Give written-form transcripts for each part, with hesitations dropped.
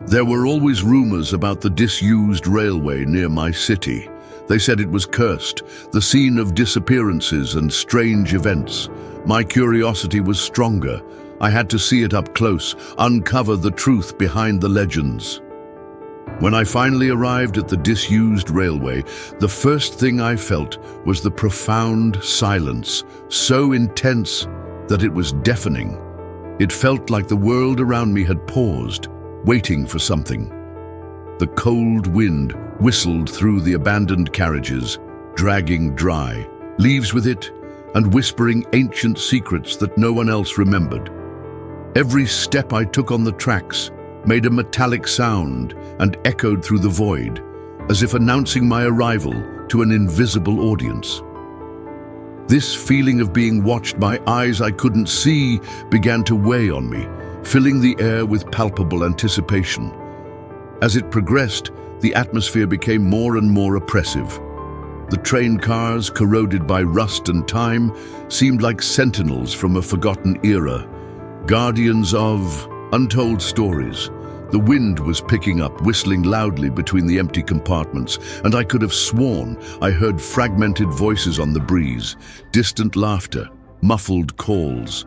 There were always rumors about the disused railway near my city. They said it was cursed, the scene of disappearances and strange events. My curiosity was stronger. I had to see it up close, uncover the truth behind the legends. When I finally arrived at the disused railway, the first thing I felt was the profound silence, so intense that it was deafening. It felt like the world around me had paused, waiting for something. The cold wind whistled through the abandoned carriages, dragging dry leaves with it and whispering ancient secrets that no one else remembered. Every step I took on the tracks made a metallic sound and echoed through the void, as if announcing my arrival to an invisible audience. This feeling of being watched by eyes I couldn't see began to weigh on me, filling the air with palpable anticipation. As it progressed, the atmosphere became more and more oppressive. The train cars, corroded by rust and time, seemed like sentinels from a forgotten era, guardians of untold stories. The wind was picking up, whistling loudly between the empty compartments, and I could have sworn I heard fragmented voices on the breeze, distant laughter, muffled calls.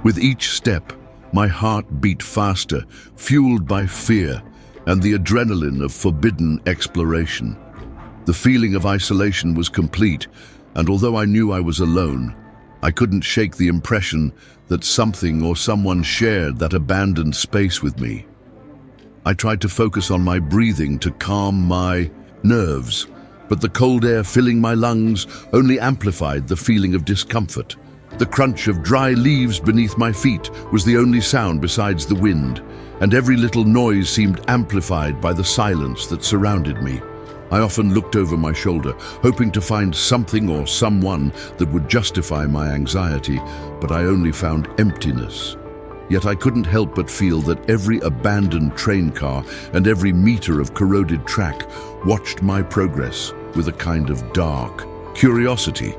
With each step, my heart beat faster, fueled by fear and the adrenaline of forbidden exploration. The feeling of isolation was complete, and although I knew I was alone, I couldn't shake the impression that something or someone shared that abandoned space with me. I tried to focus on my breathing to calm my nerves, but the cold air filling my lungs only amplified the feeling of discomfort. The crunch of dry leaves beneath my feet was the only sound besides the wind, and every little noise seemed amplified by the silence that surrounded me. I often looked over my shoulder, hoping to find something or someone that would justify my anxiety, but I only found emptiness. Yet I couldn't help but feel that every abandoned train car and every meter of corroded track watched my progress with a kind of dark curiosity.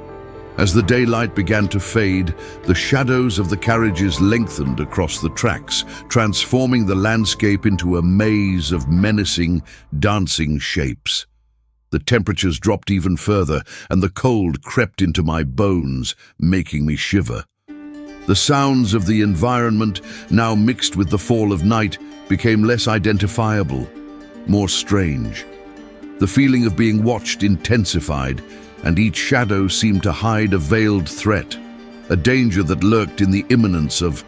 As the daylight began to fade, the shadows of the carriages lengthened across the tracks, transforming the landscape into a maze of menacing, dancing shapes. The temperatures dropped even further, and the cold crept into my bones, making me shiver. The sounds of the environment, now mixed with the fall of night, became less identifiable, more strange. The feeling of being watched intensified, and each shadow seemed to hide a veiled threat, a danger that lurked in the imminence of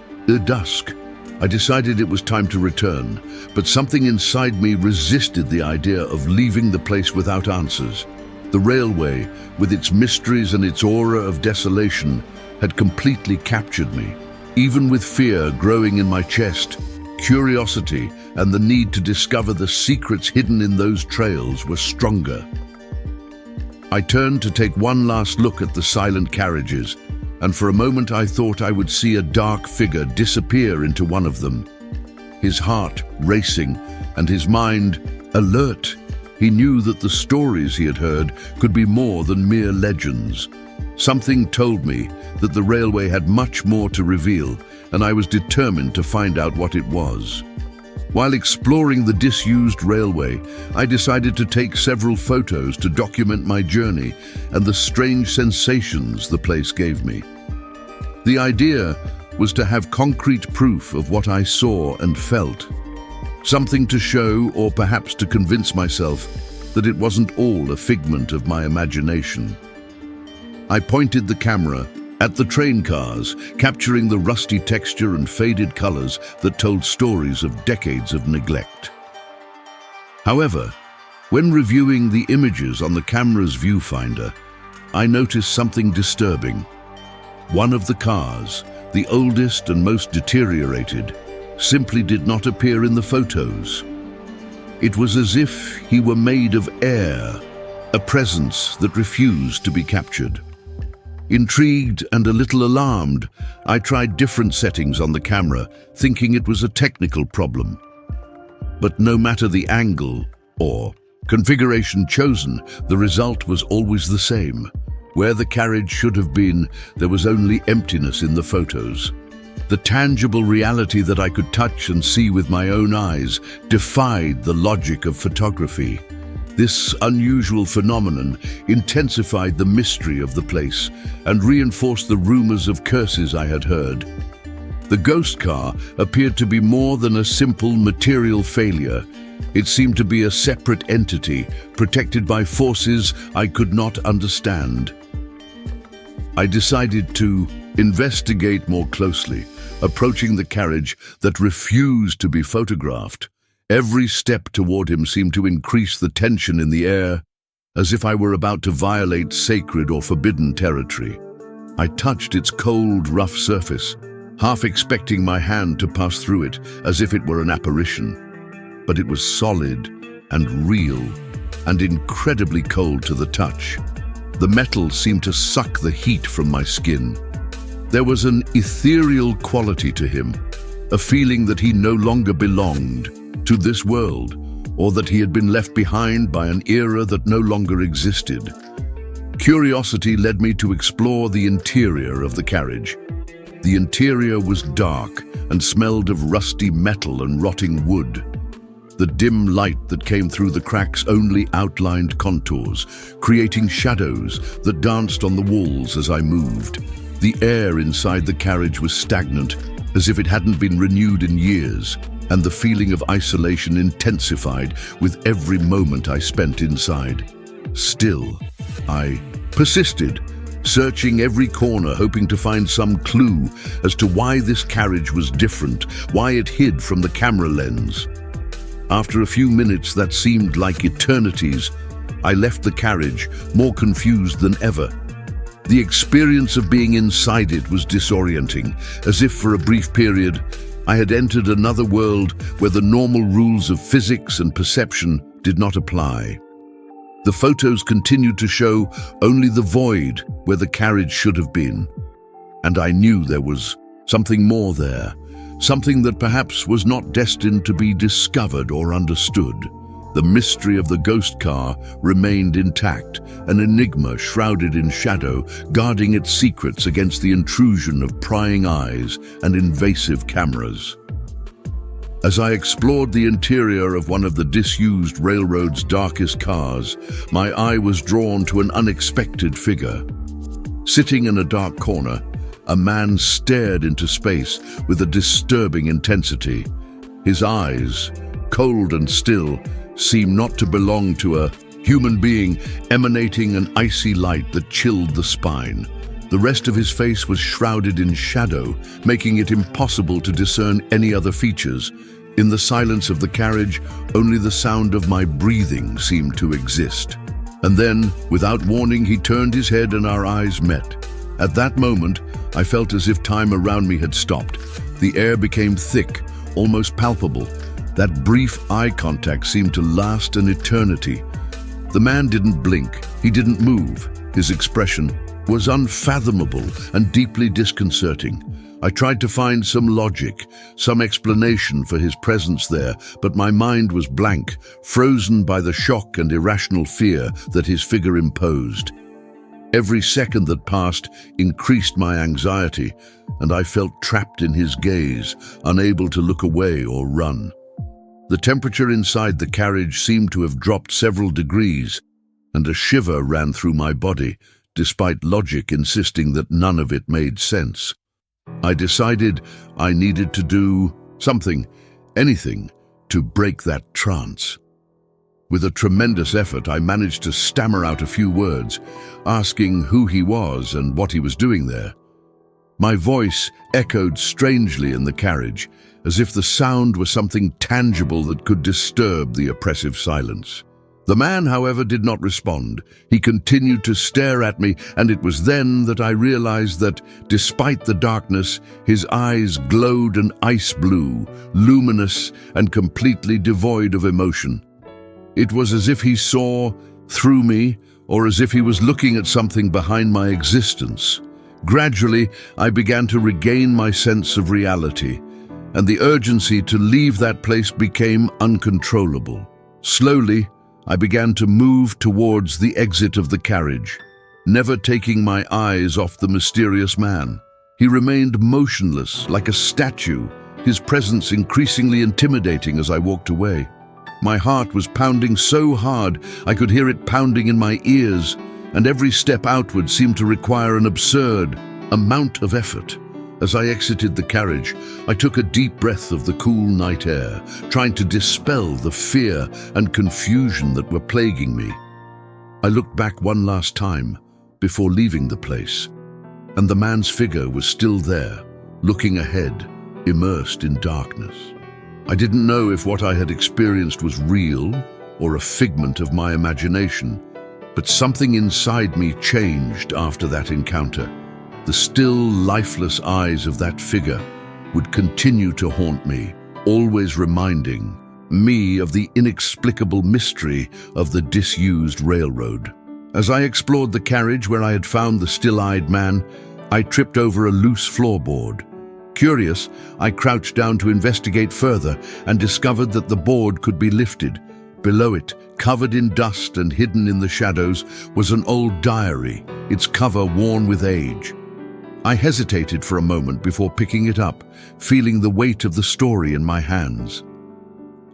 dusk. I decided it was time to return, but something inside me resisted the idea of leaving the place without answers. The railway, with its mysteries and its aura of desolation, had completely captured me. Even with fear growing in my chest, curiosity and the need to discover the secrets hidden in those trails were stronger. I turned to take one last look at the silent carriages, and for a moment I thought I would see a dark figure disappear into one of them. His heart racing and his mind alert. He knew that the stories he had heard could be more than mere legends. Something told me that the railway had much more to reveal, and I was determined to find out what it was. While exploring the disused railway, I decided to take several photos to document my journey and the strange sensations the place gave me. The idea was to have concrete proof of what I saw and felt, something to show or perhaps to convince myself that it wasn't all a figment of my imagination. I pointed the camera at the train cars, capturing the rusty texture and faded colors that told stories of decades of neglect. However, when reviewing the images on the camera's viewfinder, I noticed something disturbing. One of the cars, the oldest and most deteriorated, simply did not appear in the photos. It was as if he were made of air, a presence that refused to be captured. Intrigued and a little alarmed, I tried different settings on the camera, thinking it was a technical problem. But no matter the angle or configuration chosen, the result was always the same. Where the carriage should have been, there was only emptiness in the photos. The tangible reality that I could touch and see with my own eyes defied the logic of photography. This unusual phenomenon intensified the mystery of the place and reinforced the rumors of curses I had heard. The ghost car appeared to be more than a simple material failure. It seemed to be a separate entity, protected by forces I could not understand. I decided to investigate more closely, approaching the carriage that refused to be photographed. Every step toward him seemed to increase the tension in the air, as if I were about to violate sacred or forbidden territory. I touched its cold, rough surface, half expecting my hand to pass through it as if it were an apparition. But it was solid and real and incredibly cold to the touch. The metal seemed to suck the heat from my skin. There was an ethereal quality to him, a feeling that he no longer belonged to this world, or that he had been left behind by an era that no longer existed. Curiosity led me to explore the interior of the carriage. The interior was dark and smelled of rusty metal and rotting wood. The dim light that came through the cracks only outlined contours, creating shadows that danced on the walls as I moved. The air inside the carriage was stagnant, as if it hadn't been renewed in years, and the feeling of isolation intensified with every moment I spent inside. Still, I persisted, searching every corner, hoping to find some clue as to why this carriage was different, why it hid from the camera lens. After a few minutes that seemed like eternities, I left the carriage, more confused than ever. The experience of being inside it was disorienting, as if for a brief period, I had entered another world where the normal rules of physics and perception did not apply. The photos continued to show only the void where the carriage should have been. And I knew there was something more there, something that perhaps was not destined to be discovered or understood. The mystery of the ghost car remained intact, an enigma shrouded in shadow, guarding its secrets against the intrusion of prying eyes and invasive cameras. As I explored the interior of one of the disused railroad's darkest cars, my eye was drawn to an unexpected figure. Sitting in a dark corner, a man stared into space with a disturbing intensity. His eyes, cold and still, seemed not to belong to a human being, emanating an icy light that chilled the spine. The rest of his face was shrouded in shadow, making it impossible to discern any other features. In the silence of the carriage, only the sound of my breathing seemed to exist. And then, without warning, he turned his head and our eyes met. At that moment, I felt as if time around me had stopped. The air became thick, almost palpable. That brief eye contact seemed to last an eternity. The man didn't blink, he didn't move. His expression was unfathomable and deeply disconcerting. I tried to find some logic, some explanation for his presence there, but my mind was blank, frozen by the shock and irrational fear that his figure imposed. Every second that passed increased my anxiety, and I felt trapped in his gaze, unable to look away or run. The temperature inside the carriage seemed to have dropped several degrees, and a shiver ran through my body, despite logic insisting that none of it made sense. I decided I needed to do something, anything, to break that trance. With a tremendous effort, I managed to stammer out a few words, asking who he was and what he was doing there. My voice echoed strangely in the carriage, as if the sound was something tangible that could disturb the oppressive silence. The man, however, did not respond. He continued to stare at me, and it was then that I realized that, despite the darkness, his eyes glowed an ice blue, luminous and completely devoid of emotion. It was as if he saw through me, or as if he was looking at something behind my existence. Gradually, I began to regain my sense of reality, and the urgency to leave that place became uncontrollable. Slowly, I began to move towards the exit of the carriage, never taking my eyes off the mysterious man. He remained motionless, like a statue, his presence increasingly intimidating as I walked away. My heart was pounding so hard I could hear it pounding in my ears, and every step outward seemed to require an absurd amount of effort. As I exited the carriage, I took a deep breath of the cool night air, trying to dispel the fear and confusion that were plaguing me. I looked back one last time before leaving the place, and the man's figure was still there, looking ahead, immersed in darkness. I didn't know if what I had experienced was real or a figment of my imagination, but something inside me changed after that encounter. The still, lifeless eyes of that figure would continue to haunt me, always reminding me of the inexplicable mystery of the disused railroad. As I explored the carriage where I had found the still-eyed man, I tripped over a loose floorboard. Curious, I crouched down to investigate further and discovered that the board could be lifted. Below it, covered in dust and hidden in the shadows, was an old diary, its cover worn with age. I hesitated for a moment before picking it up, feeling the weight of the story in my hands.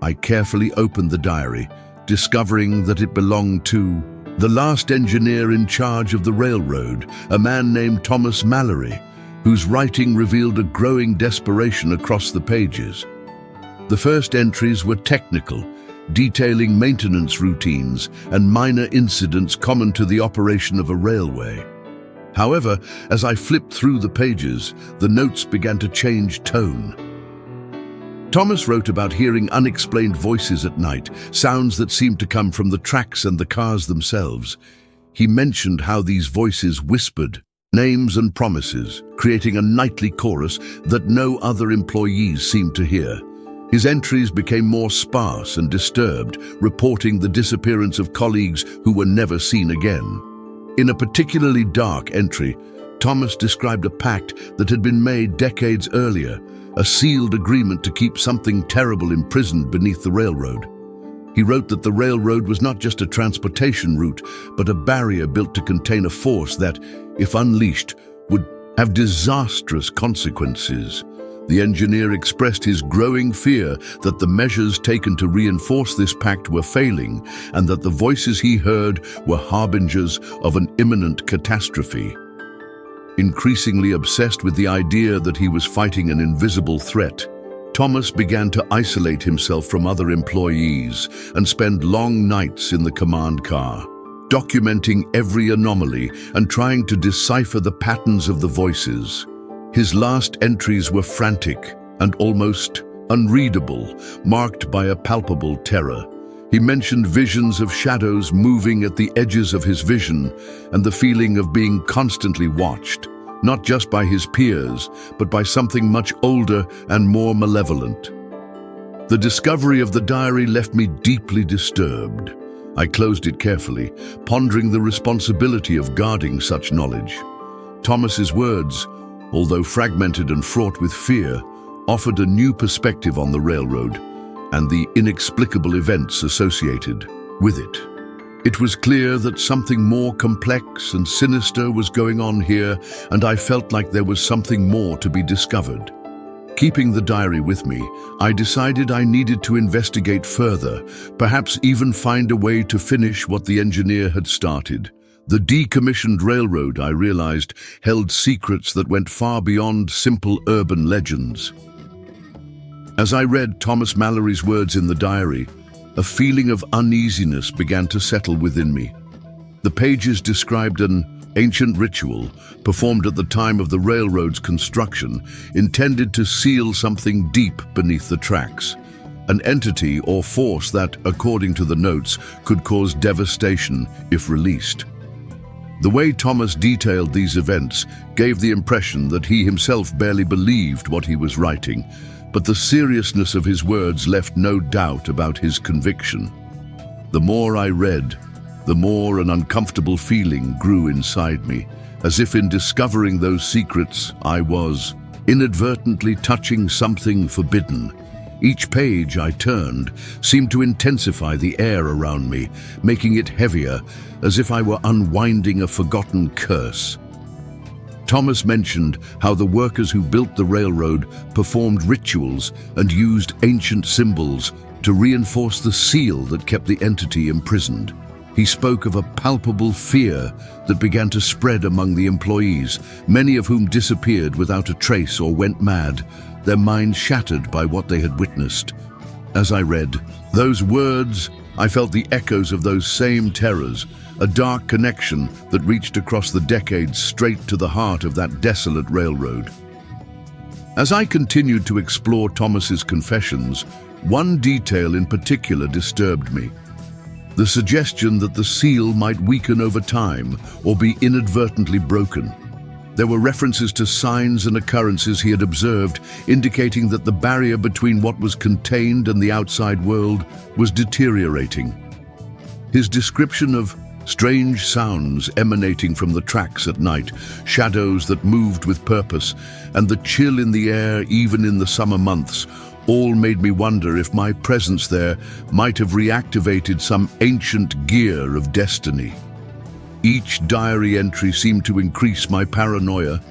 I carefully opened the diary, discovering that it belonged to the last engineer in charge of the railroad, a man named Thomas Mallory, whose writing revealed a growing desperation across the pages. The first entries were technical, detailing maintenance routines and minor incidents common to the operation of a railway. However, as I flipped through the pages, the notes began to change tone. Thomas wrote about hearing unexplained voices at night, sounds that seemed to come from the tracks and the cars themselves. He mentioned how these voices whispered names and promises, creating a nightly chorus that no other employees seemed to hear. His entries became more sparse and disturbed, reporting the disappearance of colleagues who were never seen again. In a particularly dark entry, Thomas described a pact that had been made decades earlier, a sealed agreement to keep something terrible imprisoned beneath the railroad. He wrote that the railroad was not just a transportation route, but a barrier built to contain a force that, if unleashed, would have disastrous consequences. The engineer expressed his growing fear that the measures taken to reinforce this pact were failing, and that the voices he heard were harbingers of an imminent catastrophe. Increasingly obsessed with the idea that he was fighting an invisible threat, Thomas began to isolate himself from other employees and spend long nights in the command car, documenting every anomaly and trying to decipher the patterns of the voices. His last entries were frantic and almost unreadable, marked by a palpable terror. He mentioned visions of shadows moving at the edges of his vision and the feeling of being constantly watched, not just by his peers, but by something much older and more malevolent. The discovery of the diary left me deeply disturbed. I closed it carefully, pondering the responsibility of guarding such knowledge. Thomas's words, although fragmented and fraught with fear, offered a new perspective on the railroad and the inexplicable events associated with it. It was clear that something more complex and sinister was going on here, and I felt like there was something more to be discovered. Keeping the diary with me, I decided I needed to investigate further, perhaps even find a way to finish what the engineer had started. The decommissioned railroad, I realized, held secrets that went far beyond simple urban legends. As I read Thomas Mallory's words in the diary, a feeling of uneasiness began to settle within me. The pages described an ancient ritual performed at the time of the railroad's construction, intended to seal something deep beneath the tracks, an entity or force that, according to the notes, could cause devastation if released. The way Thomas detailed these events gave the impression that he himself barely believed what he was writing, but the seriousness of his words left no doubt about his conviction. The more I read, the more an uncomfortable feeling grew inside me, as if in discovering those secrets, I was inadvertently touching something forbidden. Each page I turned seemed to intensify the air around me, making it heavier, as if I were unwinding a forgotten curse. Thomas mentioned how the workers who built the railroad performed rituals and used ancient symbols to reinforce the seal that kept the entity imprisoned. He spoke of a palpable fear that began to spread among the employees, many of whom disappeared without a trace or went mad, their minds shattered by what they had witnessed. As I read those words, I felt the echoes of those same terrors, a dark connection that reached across the decades straight to the heart of that desolate railroad. As I continued to explore Thomas's confessions, one detail in particular disturbed me. The suggestion that the seal might weaken over time or be inadvertently broken. There were references to signs and occurrences he had observed, indicating that the barrier between what was contained and the outside world was deteriorating. His description of strange sounds emanating from the tracks at night, shadows that moved with purpose, and the chill in the air even in the summer months, all made me wonder if my presence there might have reactivated some ancient gear of destiny. Each diary entry seemed to increase my paranoia.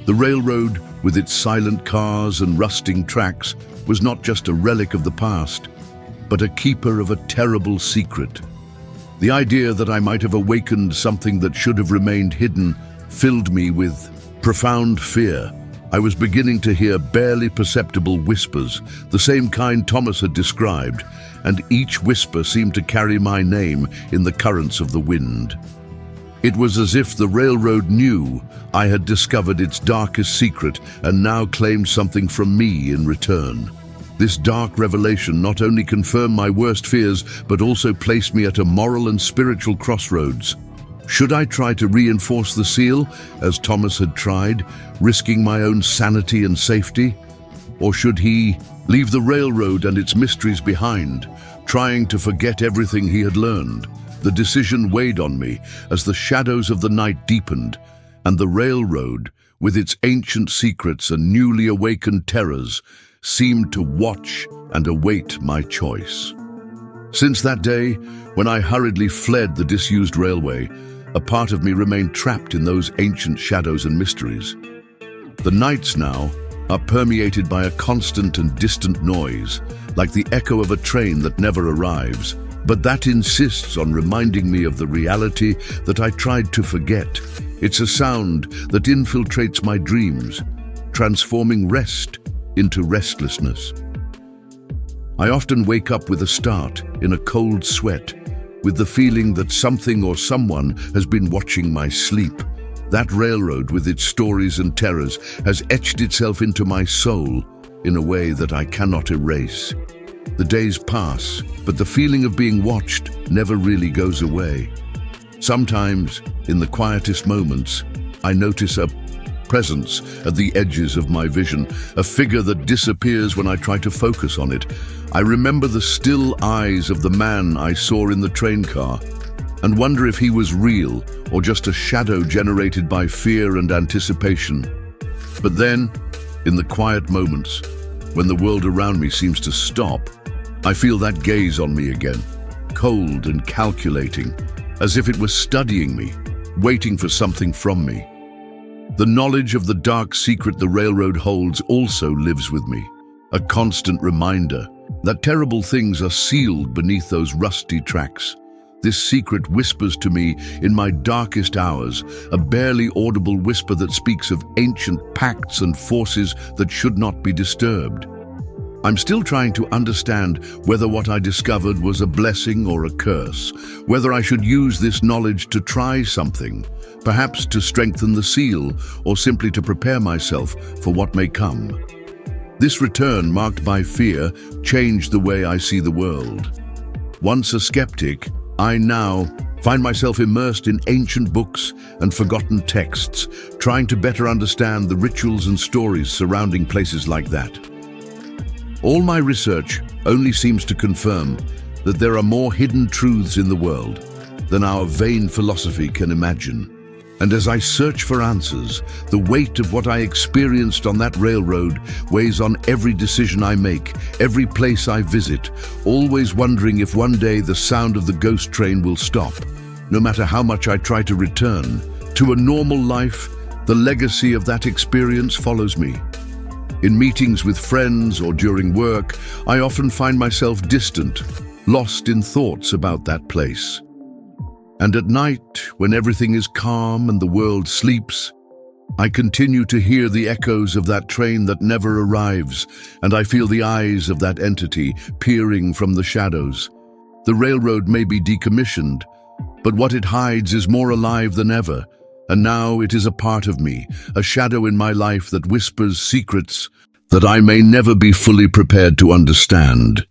The railroad, with its silent cars and rusting tracks, was not just a relic of the past, but a keeper of a terrible secret. The idea that I might have awakened something that should have remained hidden filled me with profound fear. I was beginning to hear barely perceptible whispers, the same kind Thomas had described, and each whisper seemed to carry my name in the currents of the wind. It was as if the railroad knew I had discovered its darkest secret and now claimed something from me in return. This dark revelation not only confirmed my worst fears, but also placed me at a moral and spiritual crossroads. Should I try to reinforce the seal, as Thomas had tried, risking my own sanity and safety? Or should he leave the railroad and its mysteries behind, trying to forget everything he had learned? The decision weighed on me as the shadows of the night deepened, and the railroad, with its ancient secrets and newly awakened terrors, seemed to watch and await my choice. Since that day, when I hurriedly fled the disused railway, a part of me remained trapped in those ancient shadows and mysteries. The nights now are permeated by a constant and distant noise, like the echo of a train that never arrives, but that insists on reminding me of the reality that I tried to forget. It's a sound that infiltrates my dreams, transforming rest into restlessness. I often wake up with a start, in a cold sweat, with the feeling that something or someone has been watching my sleep. That railroad, with its stories and terrors, has etched itself into my soul in a way that I cannot erase. The days pass, but the feeling of being watched never really goes away. Sometimes, in the quietest moments, I notice a presence at the edges of my vision, a figure that disappears when I try to focus on it. I remember the still eyes of the man I saw in the train car, and wonder if he was real or just a shadow generated by fear and anticipation. But then, in the quiet moments, when the world around me seems to stop, I feel that gaze on me again, cold and calculating, as if it was studying me, waiting for something from me. The knowledge of the dark secret the railroad holds also lives with me, a constant reminder that terrible things are sealed beneath those rusty tracks. This secret whispers to me in my darkest hours, a barely audible whisper that speaks of ancient pacts and forces that should not be disturbed. I'm still trying to understand whether what I discovered was a blessing or a curse, whether I should use this knowledge to try something, perhaps to strengthen the seal, or simply to prepare myself for what may come. This return, marked by fear, changed the way I see the world. Once a skeptic, I now find myself immersed in ancient books and forgotten texts, trying to better understand the rituals and stories surrounding places like that. All my research only seems to confirm that there are more hidden truths in the world than our vain philosophy can imagine. And as I search for answers, the weight of what I experienced on that railroad weighs on every decision I make, every place I visit, always wondering if one day the sound of the ghost train will stop. No matter how much I try to return to a normal life, The legacy of that experience follows me. In meetings with friends or during work, I often find myself distant, lost in thoughts about that place. And at night, when everything is calm and the world sleeps, I continue to hear the echoes of that train that never arrives, and I feel the eyes of that entity peering from the shadows. The railroad may be decommissioned, but what it hides is more alive than ever, and now it is a part of me, a shadow in my life that whispers secrets that I may never be fully prepared to understand.